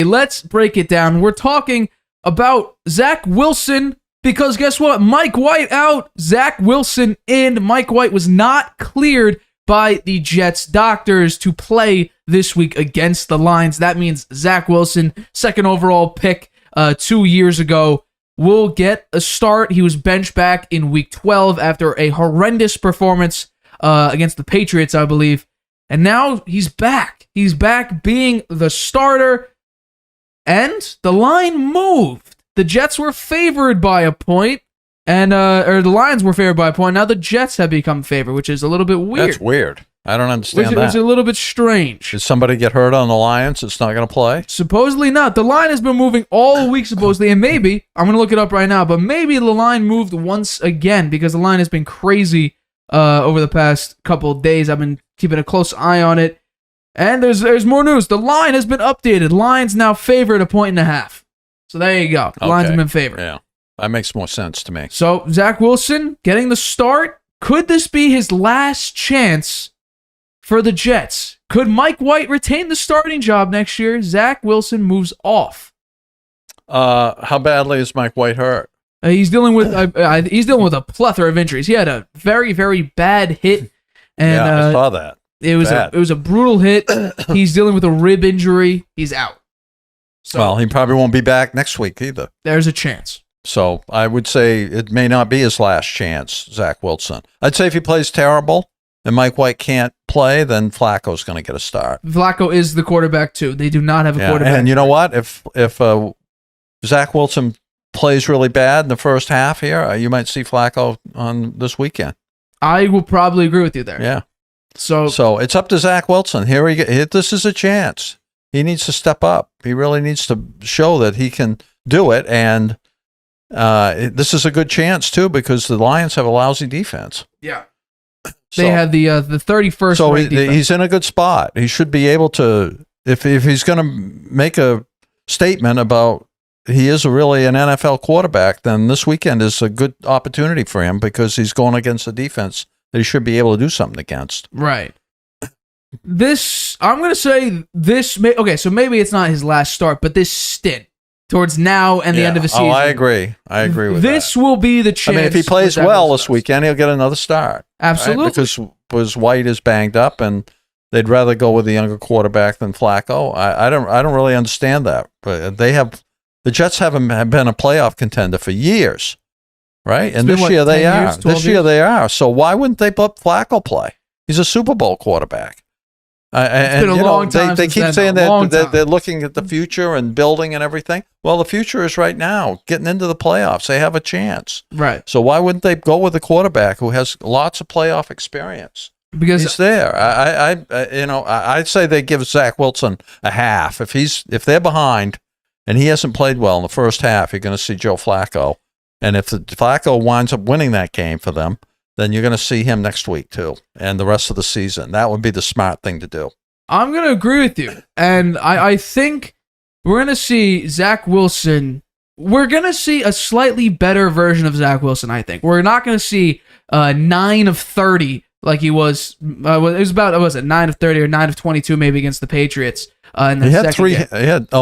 Let's break it down. We're talking about Zach Wilson because guess what? Mike White out, Zach Wilson in. Mike White was not cleared by the Jets doctors to play this week against the Lions. That means Zach Wilson, second overall pick 2 years ago, will get a start. He was benched back in week 12 after a horrendous performance against the Patriots, I believe. And now he's back. He's back being the starter. And the line moved. The Jets were favored by a point, and or the Lions were favored by a point. Now the Jets have become favored, which is a little bit weird. That's weird. I don't understand that. It's a little bit strange. Did somebody get hurt on the Lions? It's not going to play? Supposedly not. The line has been moving all week, supposedly, and maybe, I'm going to look it up right now, but maybe the line moved once again because the line has been crazy over the past couple of days. I've been keeping a close eye on it. And there's more news. The line has been updated. Line's now favored 1.5. So there you go. The lines have been favored. Yeah, that makes more sense to me. So Zach Wilson getting the start. Could this be his last chance for the Jets? Could Mike White retain the starting job next year? Zach Wilson moves off. How badly is Mike White hurt? He's dealing with a plethora of injuries. He had a very, very bad hit. And, yeah, I saw that. It was a brutal hit. He's dealing with a rib injury. He's out. So, well, he probably won't be back next week either. There's a chance. So I would say it may not be his last chance, Zach Wilson. I'd say if he plays terrible and Mike White can't play, then Flacco's going to get a start. Flacco is the quarterback too. They do not have a quarterback. And you know what? If Zach Wilson plays really bad in the first half here, you might see Flacco on this weekend. I will probably agree with you there. Yeah. So it's up to Zach Wilson. This is a chance. He needs to step up. He really needs to show that he can do it. And this is a good chance, too, because the Lions have a lousy defense. Yeah. They had the 31st. So he's in a good spot. He should be able to, if he's going to make a statement about he is really an NFL quarterback, then this weekend is a good opportunity for him because he's going against a defense that he should be able to do something against. Right. I'm going to say this. Okay, so maybe it's not his last start, but this stint towards now and the end of the season. Oh, I agree. I agree with this. This will be the chance. I mean, if he plays well this weekend, he'll get another start. Absolutely. Right? Because White is banged up, and they'd rather go with the younger quarterback than Flacco. I don't really understand that. But the Jets have been a playoff contender for years, right? And this year they are. This year they are. So why wouldn't they let Flacco play? He's a Super Bowl quarterback. It's been a long time. They keep saying that they're looking at the future and building and everything. Well, the future is right now, getting into the playoffs. They have a chance. Right. So why wouldn't they go with a quarterback who has lots of playoff experience? Because he's there. I'd say they give Zach Wilson a half. If they're behind and he hasn't played well in the first half, you're going to see Joe Flacco. And if Flacco winds up winning that game for them, then you're going to see him next week too, and the rest of the season. That would be the smart thing to do. I'm going to agree with you. And I think we're going to see Zach Wilson. We're going to see a slightly better version of Zach Wilson, I think. We're not going to see 9 of 30 like he was. It was about, what was it, 9 of 30 or 9 of 22 maybe against the Patriots. In the second game.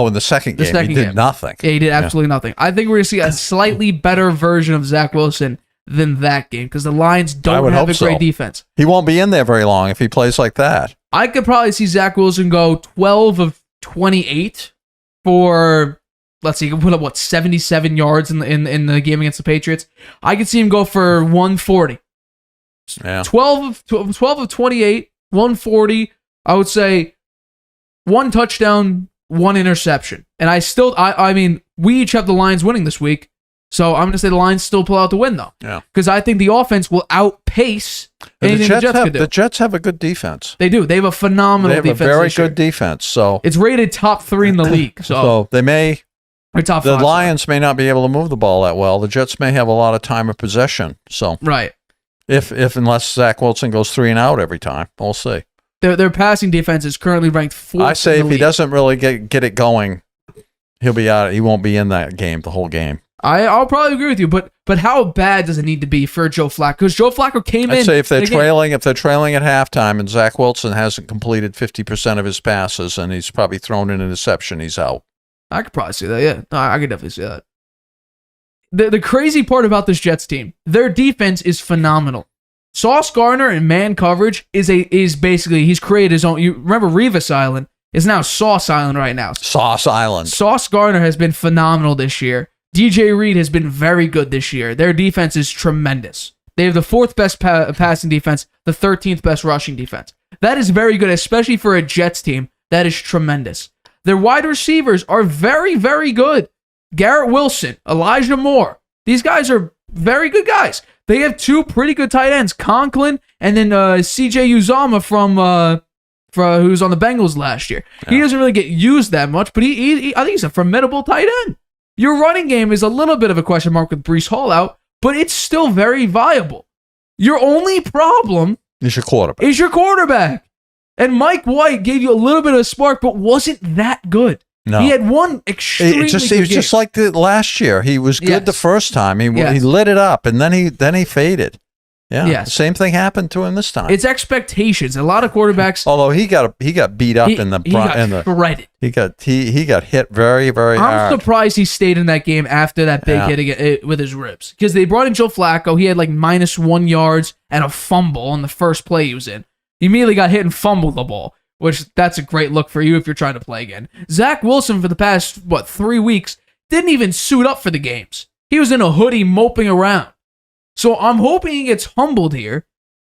In the second game, he did nothing. Yeah, he did absolutely nothing. I think we're going to see a slightly better version of Zach Wilson than that game because the Lions don't have a great defense. He won't be in there very long if he plays like that. I could probably see Zach Wilson go 12 of 28 for, let's see, he can put up 77 yards in the game against the Patriots. I could see him go for 140. Yeah. 12 of 28, 140. I would say 1 touchdown, 1 interception. And I mean, we each have the Lions winning this week. So I'm going to say the Lions still pull out the win, though. Yeah. Because I think the offense will outpace anything the Jets could do. The Jets have a good defense. They do. They have a phenomenal defense. They have a very good defense. So it's rated top 3 in the league. So they may. Or top 5. The 5, Lions may not be able to move the ball that well. The Jets may have a lot of time of possession. So right. Unless Zach Wilson goes 3 and out every time, we'll see. Their passing defense is currently ranked 4th. I say if he doesn't really get it going, he'll be out. He won't be in that game the whole game. I'll probably agree with you, but how bad does it need to be for Joe Flacco? Because Joe Flacco came in. I'd say if they're trailing at halftime and Zach Wilson hasn't completed 50% of his passes and he's probably thrown an interception, he's out. I could probably see that. Yeah, no, I could definitely see that. The crazy part about this Jets team, their defense is phenomenal. Sauce Gardner in man coverage is basically, he's created his own. You remember Revis Island is now Sauce Island right now. Sauce Island. Sauce Gardner has been phenomenal this year. DJ Reed has been very good this year. Their defense is tremendous. They have the 4th best passing defense, the 13th best rushing defense. That is very good, especially for a Jets team. That is tremendous. Their wide receivers are very, very good. Garrett Wilson, Elijah Moore. These guys are very good guys. They have 2 pretty good tight ends, Conklin and then CJ Uzomah from who was on the Bengals last year. Yeah. He doesn't really get used that much, but he I think he's a formidable tight end. Your running game is a little bit of a question mark with Breece Hall out, but it's still very viable. Your only problem is your quarterback. And Mike White gave you a little bit of a spark, but wasn't that good. No. He had one extremely good game. He was just like the last year. He was good the first time. He lit it up, and then he faded. Yeah. Yes. Same thing happened to him this time. It's expectations. A lot of quarterbacks. Although he got beat up in the shredded. He got hit very, very hard. I'm surprised he stayed in that game after that big hit with his ribs, because they brought in Joe Flacco. He had like -1 yards and a fumble on the first play he was in. He immediately got hit and fumbled the ball, which that's a great look for you if you're trying to play again. Zach Wilson, for the past, 3 weeks, didn't even suit up for the games. He was in a hoodie moping around. So I'm hoping he gets humbled here.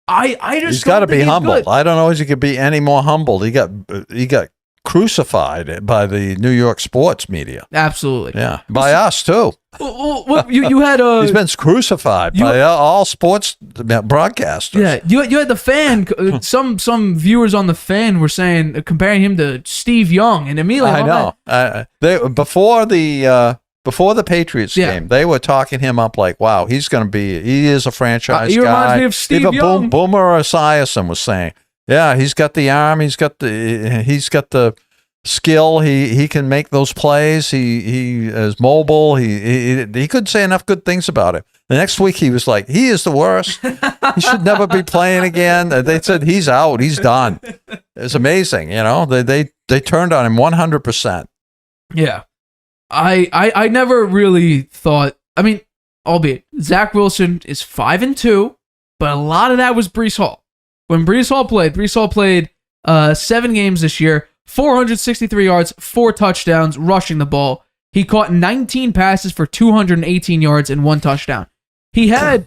He's got to be humbled. I don't know if he could be any more humbled. He got crucified by the New York sports media. Absolutely. Yeah, by us too. You had he's been crucified by all sports broadcasters. Yeah, you had the fan. Some viewers on the fan were saying, comparing him to Steve Young, and immediately I know. Before the Patriots game, they were talking him up like, "Wow, he is a franchise guy." He reminds me of Steve Young. Boomer Esiason was saying, "Yeah, he's got the arm, he's got the skill. He can make those plays. He is mobile. He couldn't say enough good things about him." The next week he was like, "He is the worst. He should never be playing again." They said he's out. He's done. It's amazing, They turned on him 100%. Yeah. I never really thought, albeit Zach Wilson is 5-2, but a lot of that was Breece Hall. When Breece Hall played 7 games this year, 463 yards, 4 touchdowns, rushing the ball. He caught 19 passes for 218 yards and 1 touchdown. He had,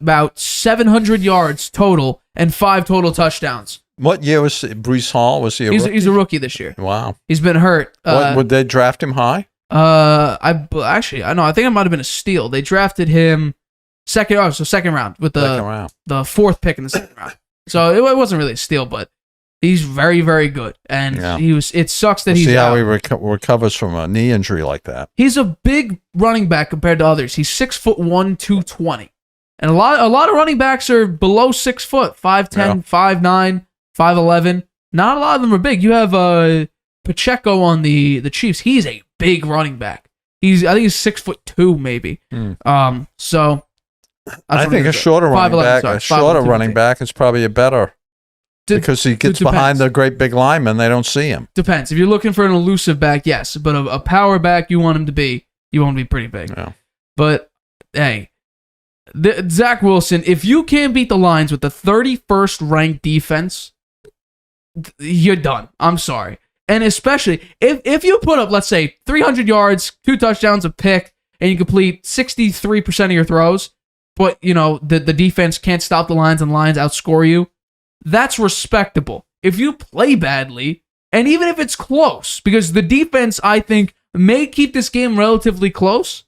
about 700 yards total and 5 total touchdowns. What year was Breece Hall? Was he a rookie? He's a rookie this year. Wow. He's been hurt. Would they draft him high? I think it might have been a steal. They drafted him second round with the 4th pick in the second round. So it wasn't really a steal, but he's very, very good. And it sucks that he's out. See how he recovers from a knee injury like that. He's a big running back compared to others. He's 6'1", 220. And a lot of running backs are below 6 foot, 5'10", 5'9", 5'11". Not a lot of them are big. You have Pacheco on the Chiefs. He's a big running back. I think he's 6'2", maybe. So I think a shorter running back is probably a better, because he gets behind the great big lineman. They don't see him. Depends. If you're looking for an elusive back, yes, but a power back, you want him to be pretty big. Yeah. But hey, Zach Wilson, if you can't beat the Lions with the 31st ranked defense, you're done. I'm sorry. And especially if you put up, let's say, 300 yards, 2 touchdowns, a pick, and you complete 63% of your throws, but the defense can't stop the Lions and the Lions outscore you, that's respectable. If you play badly, and even if it's close, because the defense, I think, may keep this game relatively close.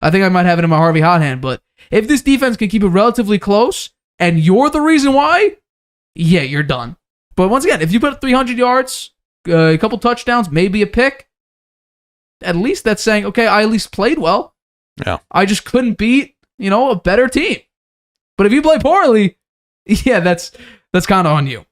I think I might have it in my Harvey hot hand, but if this defense can keep it relatively close, and you're the reason why, yeah, you're done. But once again, if you put up 300 yards, a couple touchdowns, maybe a pick, at least that's saying, okay, I at least played well. Yeah. I just couldn't beat, a better team. But if you play poorly, yeah, that's kind of on you.